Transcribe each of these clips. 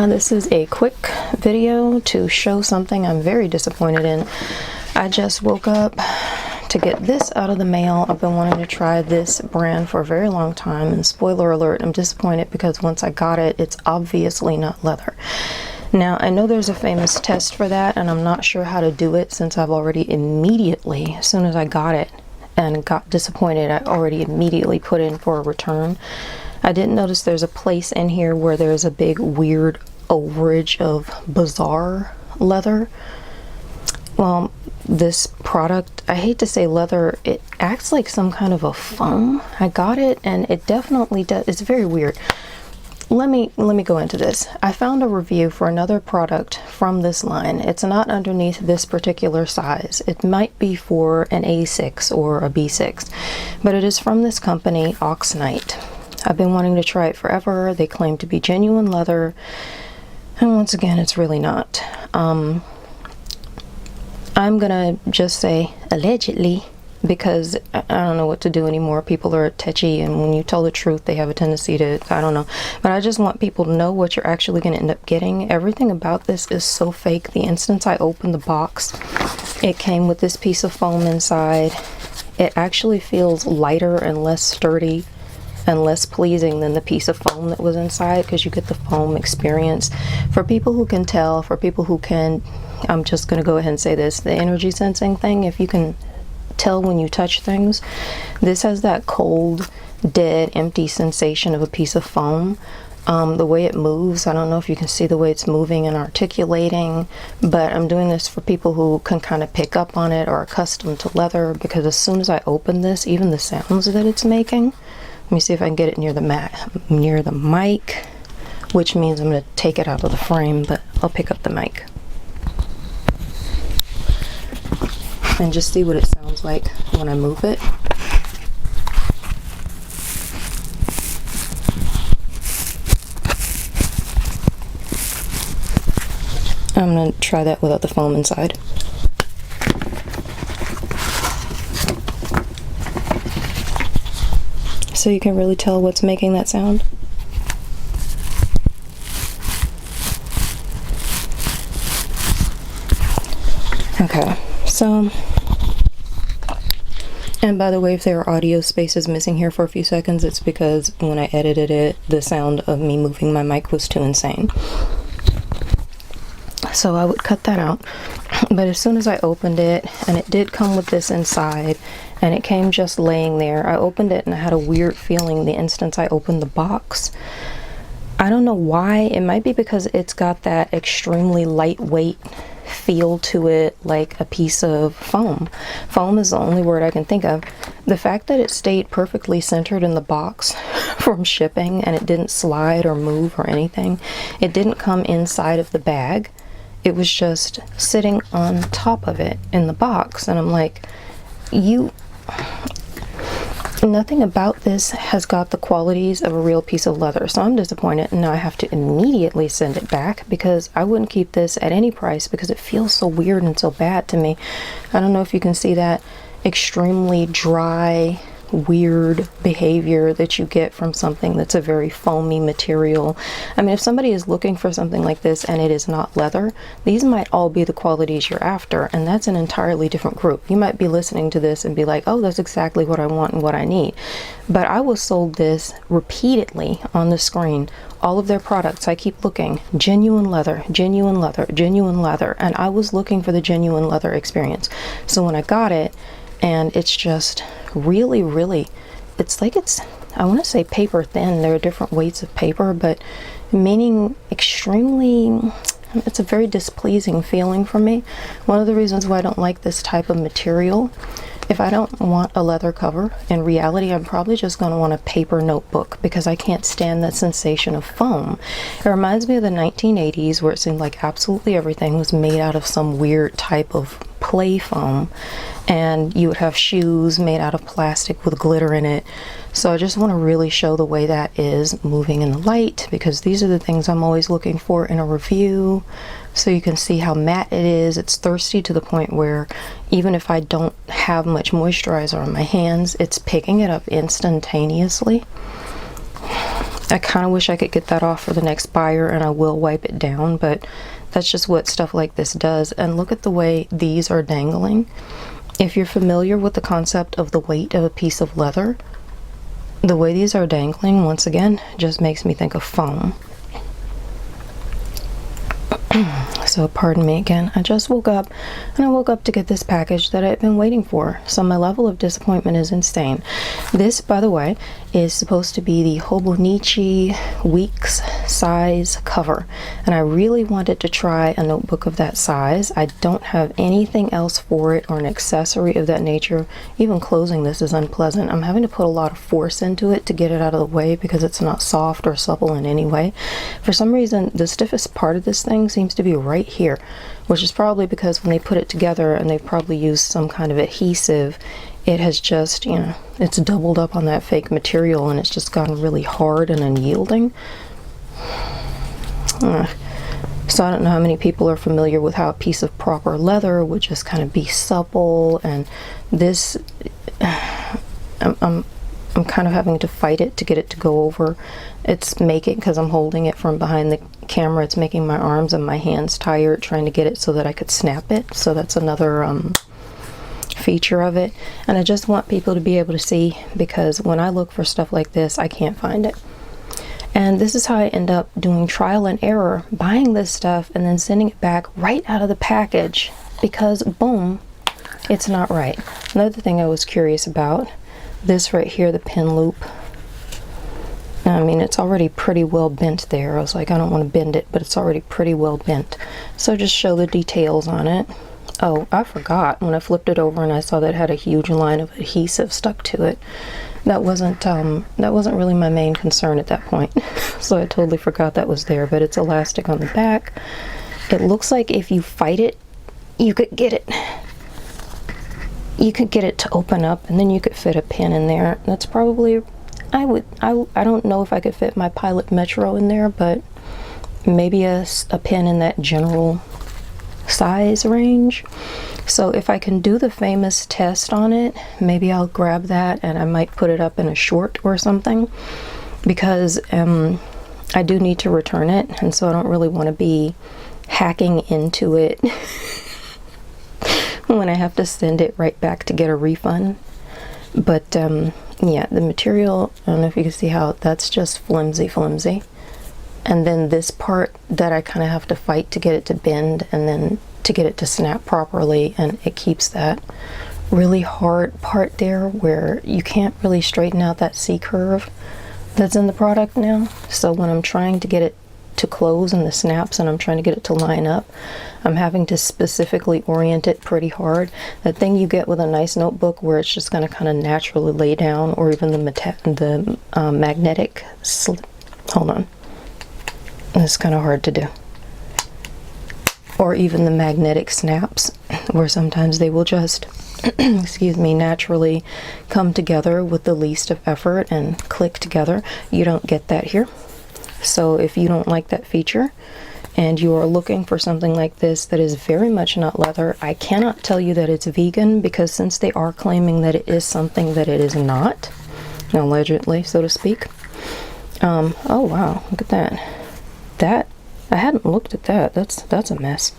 This is a quick video to show something I'm very disappointed in. I just woke up to get this out of the mail. I've been wanting to try this brand for a very long time, and spoiler alert, I'm disappointed because once I got it, it's obviously not leather. Now, I know there's a famous test for that, and I'm not sure how to do it since I've already immediately, as soon as I got it and got disappointed, I already immediately put in for a return. I didn't notice there's a place in here where there's a big weird overage of bizarre leather. Well, this product, I hate to say leather, it acts like some kind of a foam. I got it and it definitely does. It's very weird. Let me go into this. I found a review for another product from this line. It's not underneath this particular size. It might be for an A6 or a B6, but it is from this company, Oxnite. I've been wanting to try it forever. They claim to be genuine leather, and once again, it's really not. I'm gonna just say allegedly, because I don't know what to do anymore. People are touchy, and when you tell the truth, they have a tendency to, I don't know. But I just want people to know what you're actually gonna end up getting. Everything about this is so fake. The instant I opened the box, it came with this piece of foam inside. It actually feels lighter and less sturdy and less pleasing than the piece of foam that was inside, because you get the foam experience. For people who can tell, for people who can, I'm just going to go ahead and say this, the energy sensing thing, if you can tell when you touch things, this has that cold, dead, empty sensation of a piece of foam. The way it moves, I don't know if you can see the way it's moving and articulating, but I'm doing this for people who can kind of pick up on it or are accustomed to leather, because as soon as I open this, even the sounds that it's making, let me see if I can get it near the mic, which means I'm going to take it out of the frame, but I'll pick up the mic. And just see what it sounds like when I move it. I'm going to try that without the foam inside. So you can really tell what's making that sound. Okay, so, and by the way, if there are audio spaces missing here for a few seconds, it's because when I edited it, the sound of me moving my mic was too insane. So I would cut that out. But as soon as I opened it, and it did come with this inside, and it came just laying there, I opened it and I had a weird feeling the instant I opened the box. I don't know why. It might be because it's got that extremely lightweight feel to it, like a piece of foam. Foam is the only word I can think of. The fact that it stayed perfectly centered in the box from shipping, and it didn't slide or move or anything. It didn't come inside of the bag. It was just sitting on top of it in the box, and I'm like, nothing about this has got the qualities of a real piece of leather. So I'm disappointed, and now I have to immediately send it back, because I wouldn't keep this at any price because it feels so weird and so bad to me. I don't know if you can see that extremely dry, weird behavior that you get from something that's a very foamy material. I mean, if somebody is looking for something like this and it is not leather, these might all be the qualities you're after, and that's an entirely different group. You might be listening to this and be like, oh, that's exactly what I want and what I need. But I was sold this repeatedly on the screen. All of their products, I keep looking, genuine leather, genuine leather, genuine leather, and I was looking for the genuine leather experience. So when I got it, and it's just really, it's like it's, I want to say paper thin. There are different weights of paper, but meaning extremely, it's a very displeasing feeling for me. One of the reasons why I don't like this type of material, if I don't want a leather cover, in reality, I'm probably just going to want a paper notebook, because I can't stand that sensation of foam. It reminds me of the 1980s, where it seemed like absolutely everything was made out of some weird type of play foam, and you would have shoes made out of plastic with glitter in it. So I just want to really show the way that is moving in the light, because these are the things I'm always looking for in a review. So you can see how matte it is. It's thirsty to the point where even if I don't have much moisturizer on my hands, it's picking it up instantaneously. I kind of wish I could get that off for the next buyer, and I will wipe it down, but that's just what stuff like this does. And look at the way these are dangling. If you're familiar with the concept of the weight of a piece of leather, the way these are dangling, once again, just makes me think of foam. So pardon me again, I just woke up, and I woke up to get this package that I've been waiting for, so my level of disappointment is insane. This, by the way, is supposed to be the Hobonichi Weeks size cover, and I really wanted to try a notebook of that size. I don't have anything else for it or an accessory of that nature. Even closing this is unpleasant. I'm having to put a lot of force into it to get it out of the way because it's not soft or supple in any way. For some reason, the stiffest part of this thing seems to be right here, which is probably because when they put it together and they probably used some kind of adhesive, it has just, you know, it's doubled up on that fake material and it's just gotten really hard and unyielding. So I don't know how many people are familiar with how a piece of proper leather would just kind of be supple, and this, I'm kind of having to fight it to get it to go over. It's making, because I'm holding it from behind the camera, it's making my arms and my hands tired trying to get it so that I could snap it. So that's another feature of it, and I just want people to be able to see, because when I look for stuff like this, I can't find it. And this is how I end up doing trial and error, buying this stuff and then sending it back right out of the package because, boom, it's not right. Another thing I was curious about, this right here, the pin loop. I mean, it's already pretty well bent there. I was like, I don't want to bend it, but it's already pretty well bent. So just show the details on it. Oh, I forgot when I flipped it over and I saw that it had a huge line of adhesive stuck to it. That wasn't really my main concern at that point. So I totally forgot that was there, but it's elastic on the back. It looks like if you fight it, you could get it to open up, and then you could fit a pin in there. That's probably, I don't know if I could fit my Pilot Metro in there, but maybe a pin in that general size range. So if I can do the famous test on it, maybe I'll grab that and I might put it up in a short or something, because I do need to return it, and so I don't really want to be hacking into it when I have to send it right back to get a refund. But yeah, the material, I don't know if you can see how that's just flimsy. And then this part that I kind of have to fight to get it to bend and then to get it to snap properly, and it keeps that really hard part there where you can't really straighten out that C-curve that's in the product now. So when I'm trying to get it to close and the snaps and I'm trying to get it to line up, I'm having to specifically orient it pretty hard. That thing you get with a nice notebook where it's just going to kind of naturally lay down, or even the magnetic hold on, it's kind of hard to do, or even the magnetic snaps where sometimes they will just excuse me, naturally come together with the least of effort and click together. You don't get that here. So if you don't like that feature and you are looking for something like this that is very much not leather, I cannot tell you that it's vegan, because since they are claiming that it is something that it is not, allegedly, so to speak. Oh wow, look at that. I hadn't looked at that. That's a mess.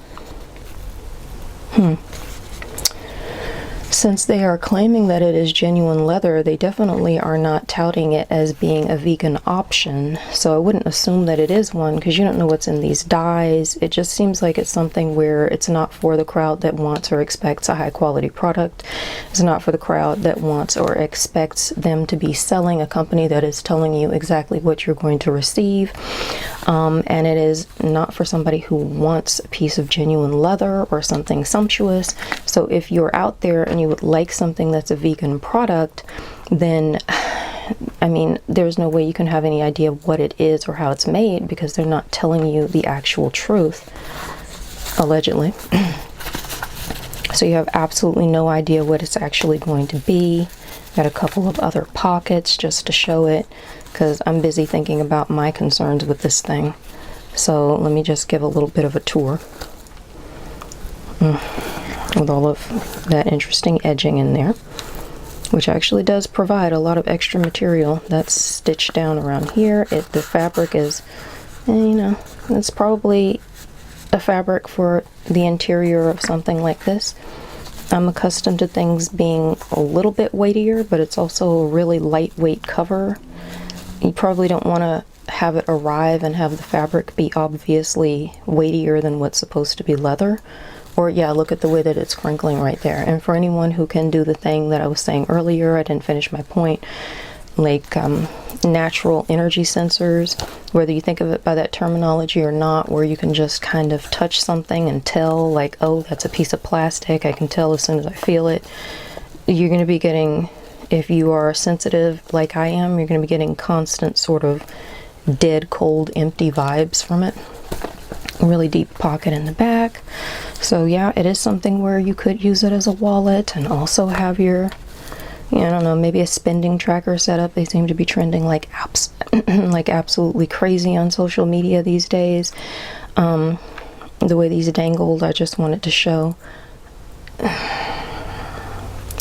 Since they are claiming that it is genuine leather, they definitely are not touting it as being a vegan option. So I wouldn't assume that it is one, because you don't know what's in these dyes. It just seems like it's something where it's not for the crowd that wants or expects a high quality product. It's not for the crowd that wants or expects them to be selling a company that is telling you exactly what you're going to receive. And it is not for somebody who wants a piece of genuine leather or something sumptuous. So if you're out there and you would like something that's a vegan product, then I mean, there's no way you can have any idea what it is or how it's made, because they're not telling you the actual truth, allegedly. So you have absolutely no idea what it's actually going to be. Got a couple of other pockets just to show it, because I'm busy thinking about my concerns with this thing. So let me just give a little bit of a tour with all of that interesting edging in there. which actually does provide a lot of extra material. That's stitched down around here. The fabric is, you know, it's probably a fabric for the interior of something like this. I'm accustomed to things being a little bit weightier, but it's also a really lightweight cover. You probably don't want to have it arrive and have the fabric be obviously weightier than what's supposed to be leather. Or yeah, look at the way that it's crinkling right there. And for anyone who can do the thing that I was saying earlier, I didn't finish my point, like natural energy sensors, whether you think of it by that terminology or not, where you can just kind of touch something and tell, like, oh, that's a piece of plastic, I can tell as soon as I feel it. You're going to be getting, if you are sensitive like I am, you're going to be getting constant sort of dead, cold, empty vibes from it. Really deep pocket in the back. So yeah, it is something where you could use it as a wallet and also have your, I don't know, maybe a spending tracker setup. They seem to be trending like like absolutely crazy on social media these days. The way these dangled, I just wanted to show.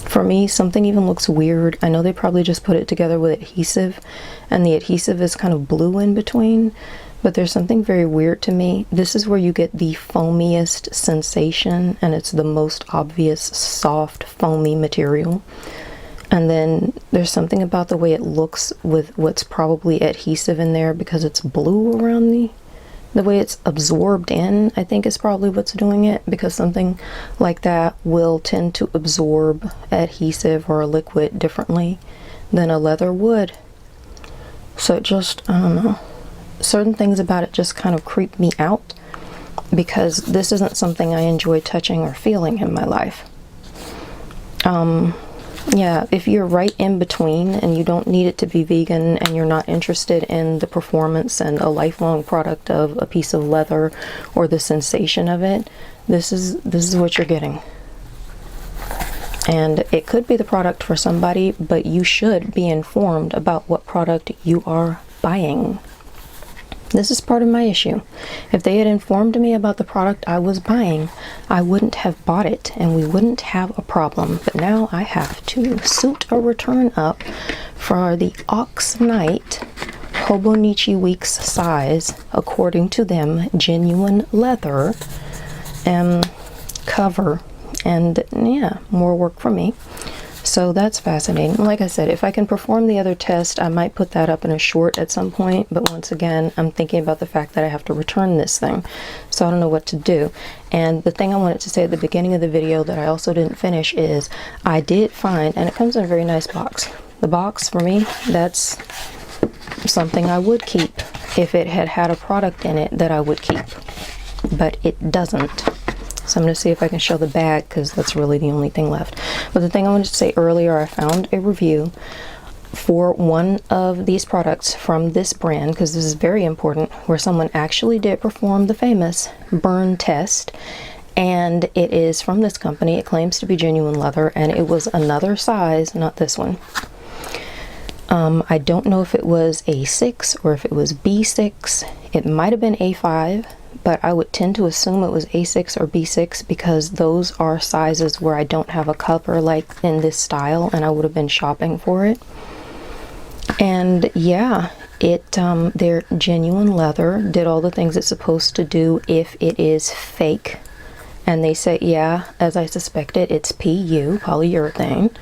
For me, something even looks weird. I know they probably just put it together with adhesive, and the adhesive is kind of blue in between, but there's something very weird to me. This is where you get the foamiest sensation, and it's the most obvious soft, foamy material. And then there's something about the way it looks with what's probably adhesive in there, because it's blue around the way it's absorbed in, I think is probably what's doing it, because something like that will tend to absorb adhesive or a liquid differently than a leather would. So it just, I don't know, certain things about it just kind of creep me out, because this isn't something I enjoy touching or feeling in my life. Yeah, if you're right in between and you don't need it to be vegan and you're not interested in the performance and a lifelong product of a piece of leather or the sensation of it, this is what you're getting. And it could be the product for somebody, but you should be informed about what product you are buying. This is part of my issue. If they had informed me about the product I was buying, I wouldn't have bought it and we wouldn't have a problem. But now I have to suit a return up for the Oxnite Hobonichi Weeks size, according to them, genuine leather cover. And yeah, more work for me. So that's fascinating. Like I said, if I can perform the other test, I might put that up in a short at some point. But once again, I'm thinking about the fact that I have to return this thing. So I don't know what to do. And the thing I wanted to say at the beginning of the video that I also didn't finish is I did find, and it comes in a very nice box. The box, for me, that's something I would keep if it had had a product in it that I would keep. But it doesn't. So I'm going to see if I can show the bag, because that's really the only thing left. But the thing I wanted to say earlier, I found a review for one of these products from this brand, because this is very important, where someone actually did perform the famous burn test. And it is from this company. It claims to be genuine leather, and it was another size, not this one. I don't know if it was A6 or if it was B6. It might have been A5. But I would tend to assume it was A6 or B6, because those are sizes where I don't have a cover like in this style, and I would have been shopping for it. And yeah, they're genuine leather, did all the things it's supposed to do if it is fake. And they say, yeah, as I suspected, it's PU, polyurethane.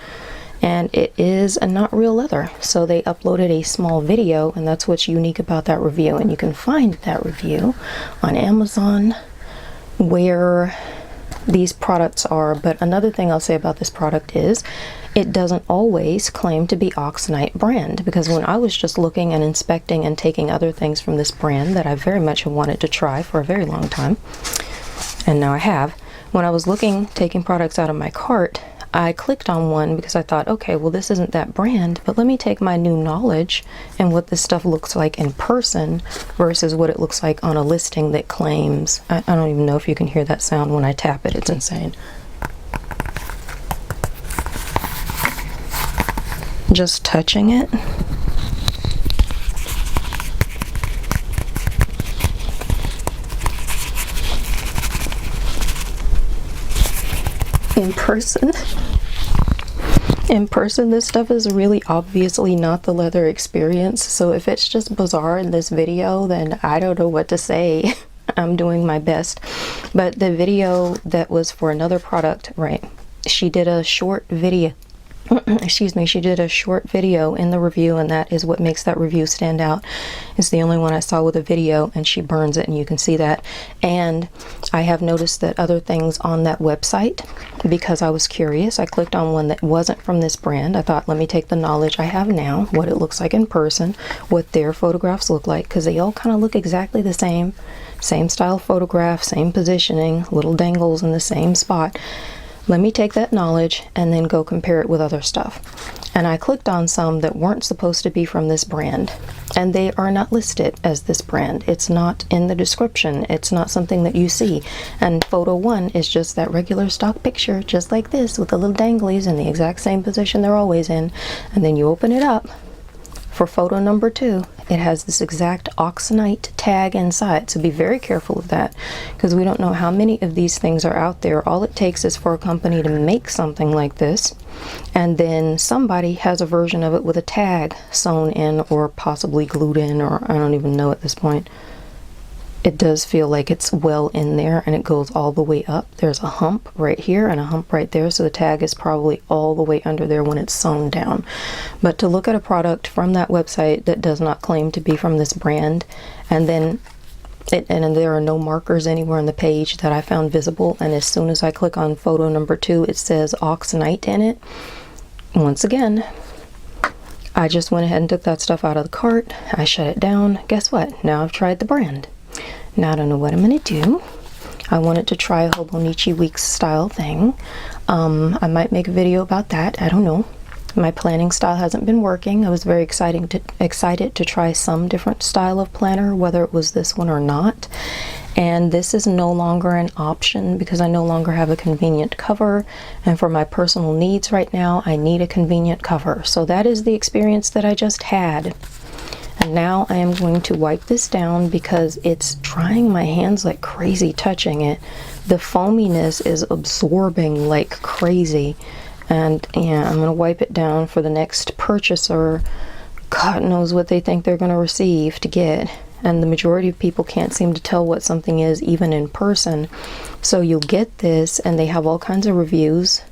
And it is not real leather. So they uploaded a small video, and that's what's unique about that review. And you can find that review on Amazon, where these products are. But another thing I'll say about this product is it doesn't always claim to be Oxnite brand, because when I was just looking and inspecting and taking other things from this brand that I very much have wanted to try for a very long time, and now I have, when I was looking, taking products out of my cart, I clicked on one because I thought, okay, well, this isn't that brand, but let me take my new knowledge and what this stuff looks like in person versus what it looks like on a listing that claims, I don't even know if you can hear that sound when I tap it, it's insane. Just touching it. In person, In person, this stuff is really obviously not the leather experience, so if it's just bizarre in this video, then I don't know what to say. I'm doing my best. But the video that was for another product, right, she did a short video. Excuse me, she did a short video in the review, and that is what makes that review stand out. It's the only one I saw with a video, and she burns it, and you can see that. And I have noticed that other things on that website, because I was curious, I clicked on one that wasn't from this brand. I thought, let me take the knowledge I have now, what it looks like in person, what their photographs look like, because they all kind of look exactly the same. Same style photograph, same positioning, little dangles in the same spot. Let me take that knowledge and then go compare it with other stuff. And I clicked on some that weren't supposed to be from this brand, and they are not listed as this brand. It's not in the description. It's not something that you see. And photo 1 is just that regular stock picture, just like this, with the little danglies in the exact same position they're always in. And then you open it up. For photo number 2, it has this exact Oxenite tag inside, so be very careful of that, because we don't know how many of these things are out there. All it takes is for a company to make something like this, and then somebody has a version of it with a tag sewn in or possibly glued in, or I don't even know at this point. It does feel like it's well in there, and it goes all the way up. There's a hump right here and a hump right there, so the tag is probably all the way under there when it's sewn down. But to look at a product from that website that does not claim to be from this brand, and then and there are no markers anywhere on the page that I found visible, and as soon as I click on photo number 2, it says Oxenite in it. Once again, I just went ahead and took that stuff out of the cart. I shut it down. Guess what? Now I've tried the brand. Now I don't know what I'm going to do. I wanted to try a Hobonichi Weeks style thing. I might make a video about that. I don't know. My planning style hasn't been working. I was very excited to try some different style of planner, whether it was this one or not. And this is no longer an option because I no longer have a convenient cover. And for my personal needs right now, I need a convenient cover. So that is the experience that I just had. And now I am going to wipe this down because it's drying my hands like crazy touching it. The foaminess is absorbing like crazy. And yeah, I'm going to wipe it down for the next purchaser. God knows what they think they're going to receive to get. And the majority of people can't seem to tell what something is even in person. So you'll get this, and they have all kinds of reviews.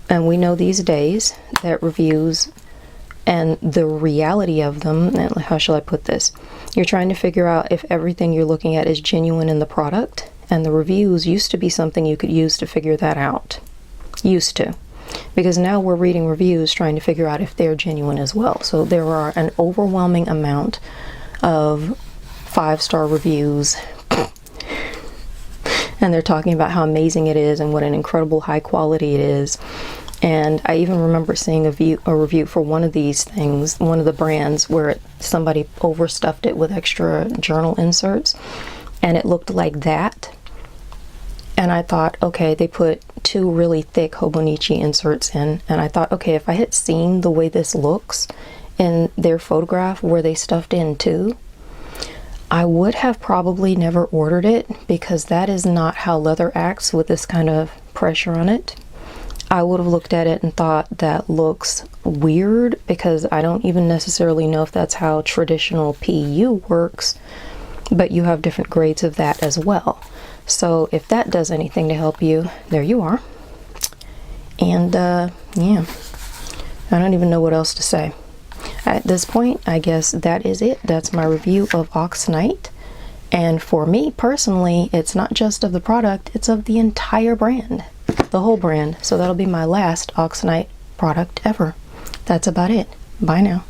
And we know these days that reviews and the reality of them, and how shall I put this? You're trying to figure out if everything you're looking at is genuine in the product, and the reviews used to be something you could use to figure that out. Used to. Because now we're reading reviews trying to figure out if they're genuine as well. So there are an overwhelming amount of 5-star reviews, and they're talking about how amazing it is and what an incredible high quality it is. And I even remember seeing a review for one of these things, one of the brands, where somebody overstuffed it with extra journal inserts, and it looked like that. And I thought, okay, they put 2 really thick Hobonichi inserts in, and I thought, okay, if I had seen the way this looks in their photograph where they stuffed in 2, I would have probably never ordered it, because that is not how leather acts with this kind of pressure on it. I would have looked at it and thought that looks weird, because I don't even necessarily know if that's how traditional PU works, but you have different grades of that as well. So if that does anything to help you, there you are. And yeah, I don't even know what else to say. At this point, I guess that is it. That's my review of Oxenite. And for me personally, it's not just of the product, it's of the entire brand. The whole brand. So that'll be my last Oxenite product ever. That's about it. Bye now.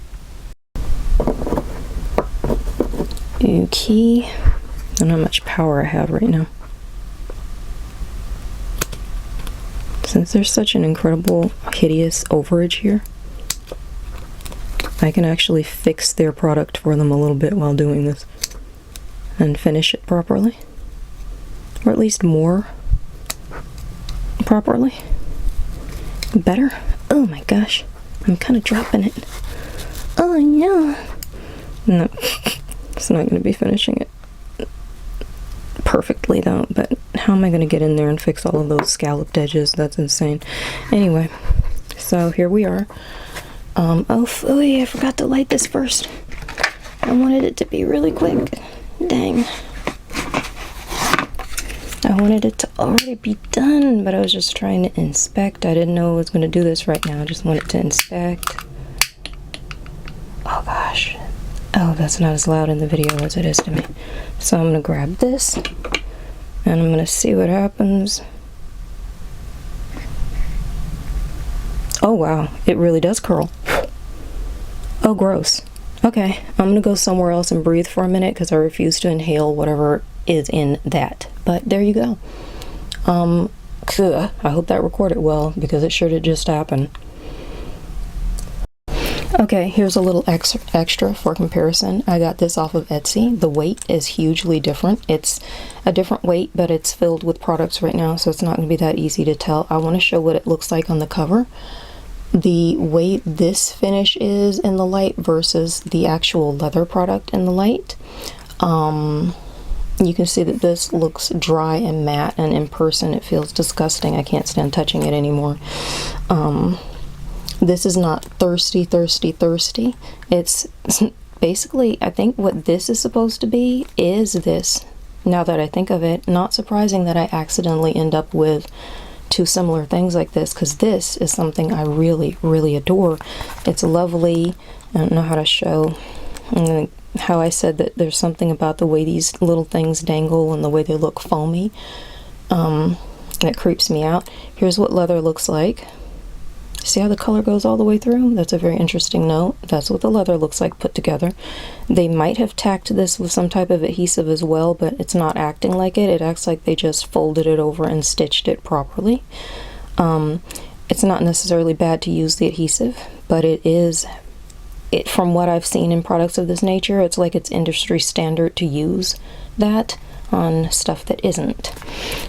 Okay. I don't know how much power I have right now. Since there's such an incredible, hideous overage here, I can actually fix their product for them a little bit while doing this and finish it properly, or at least more properly. Better. Oh my gosh, I'm kind of dropping it. Oh no. No, it's not going to be finishing it perfectly though, but how am I going to get in there and fix all of those scalloped edges? That's insane. Anyway, So here we are. Oh, yeah, I forgot to light this first. I wanted it to be really quick. Dang. I wanted it to already be done, but I was just trying to inspect. I didn't know I was going to do this right now. I just wanted to inspect. Oh gosh. Oh, that's not as loud in the video as it is to me. So I'm going to grab this, and I'm going to see what happens. Oh wow, it really does curl. Oh, gross. Okay, I'm gonna go somewhere else and breathe for a minute because I refuse to inhale whatever is in that. But there you go. I hope that recorded well because it sure did just happen. Okay, here's a little extra for comparison. I got this off of Etsy. The weight is hugely different. It's a different weight, but it's filled with products right now, so it's not going to be that easy to tell. I want to show what it looks like on the cover. The way this finish is in the light versus the actual leather product in the light. You can see that this looks dry and matte, and in person it feels disgusting. I can't stand touching it anymore. This is not thirsty. It's basically, I think what this is supposed to be is this. Now that I think of it, not surprising that I accidentally end up with two similar things like this, because this is something I really adore. It's lovely. I don't know how to show how I said that there's something about the way these little things dangle and the way they look foamy that creeps me out. Here's what leather looks like. See how the color goes all the way through? That's a very interesting note. That's what the leather looks like put together. They might have tacked this with some type of adhesive as well, but it's not acting like it. It acts like they just folded it over and stitched it properly. It's not necessarily bad to use the adhesive, but from what I've seen in products of this nature, it's like it's industry standard to use that on stuff that isn't.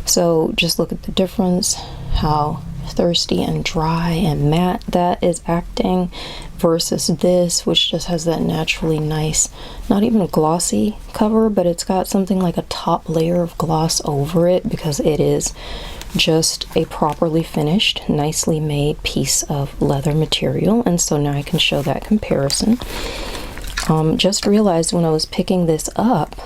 So just look at the difference, how thirsty and dry and matte that is acting versus this, which just has that naturally nice, not even a glossy cover, but it's got something like a top layer of gloss over it because it is just a properly finished, nicely made piece of leather material. And so now I can show that comparison. Just realized when I was picking this up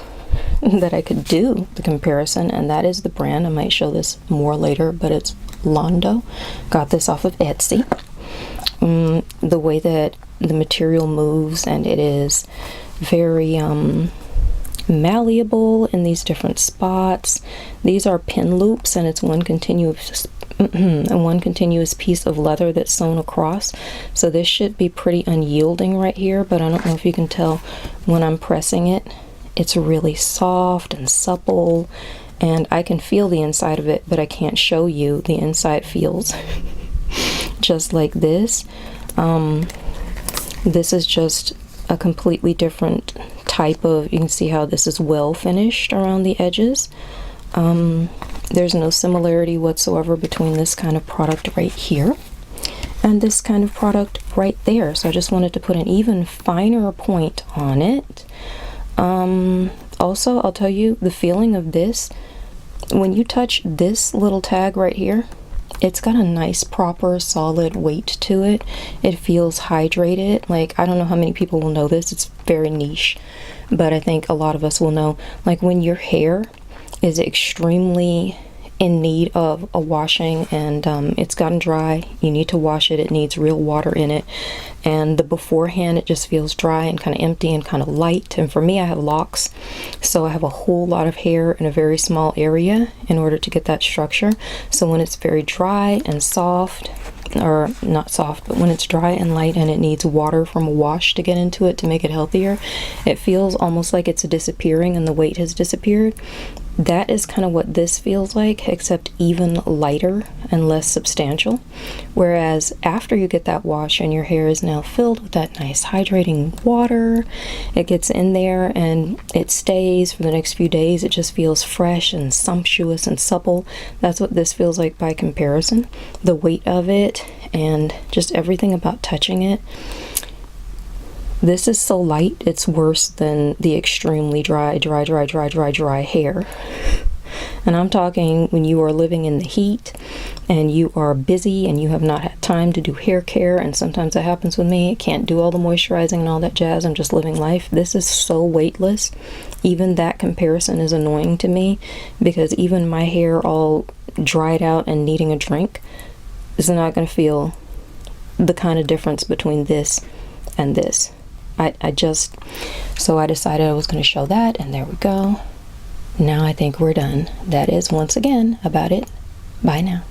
that I could do the comparison, and that is the brand. I might show this more later, but it's Londo. Got this off of Etsy. The way that the material moves, and it is very malleable in these different spots. These are pin loops, and it's one continuous piece of leather that's sewn across. So this should be pretty unyielding right here, but I don't know if you can tell when I'm pressing it. It's really soft and supple, and I can feel the inside of it, but I can't show you. The inside feels just like this. This is just a completely different type of, you can see how this is well finished around the edges. There's no similarity whatsoever between this kind of product right here and this kind of product right there. So I just wanted to put an even finer point on it. Also, I'll tell you, the feeling of this, when you touch this little tag right here, it's got a nice, proper, solid weight to it. It feels hydrated. Like, I don't know how many people will know this. It's very niche, but I think a lot of us will know. Like, when your hair is extremely in need of a washing and it's gotten dry, you need to wash it, it needs real water in it, and the beforehand it just feels dry and kind of empty and kind of light. And for me, I have locks, so I have a whole lot of hair in a very small area in order to get that structure. So when it's very dry and soft, or not soft, but when it's dry and light and it needs water from a wash to get into it to make it healthier, it feels almost like it's disappearing and the weight has disappeared. That is kind of what this feels like, except even lighter and less substantial. Whereas after you get that wash and your hair is now filled with that nice hydrating water, it gets in there and it stays for the next few days. It just feels fresh and sumptuous and supple. That's what this feels like by comparison. The weight of it and just everything about touching it. This is so light, it's worse than the extremely dry hair. And I'm talking when you are living in the heat and you are busy and you have not had time to do hair care, and sometimes that happens with me. I can't do all the moisturizing and all that jazz. I'm just living life. This is so weightless. Even that comparison is annoying to me, because even my hair all dried out and needing a drink is not going to feel the kind of difference between this and this. So I decided I was going to show that, and there we go. Now I think we're done. That is, once again, about it. Bye now.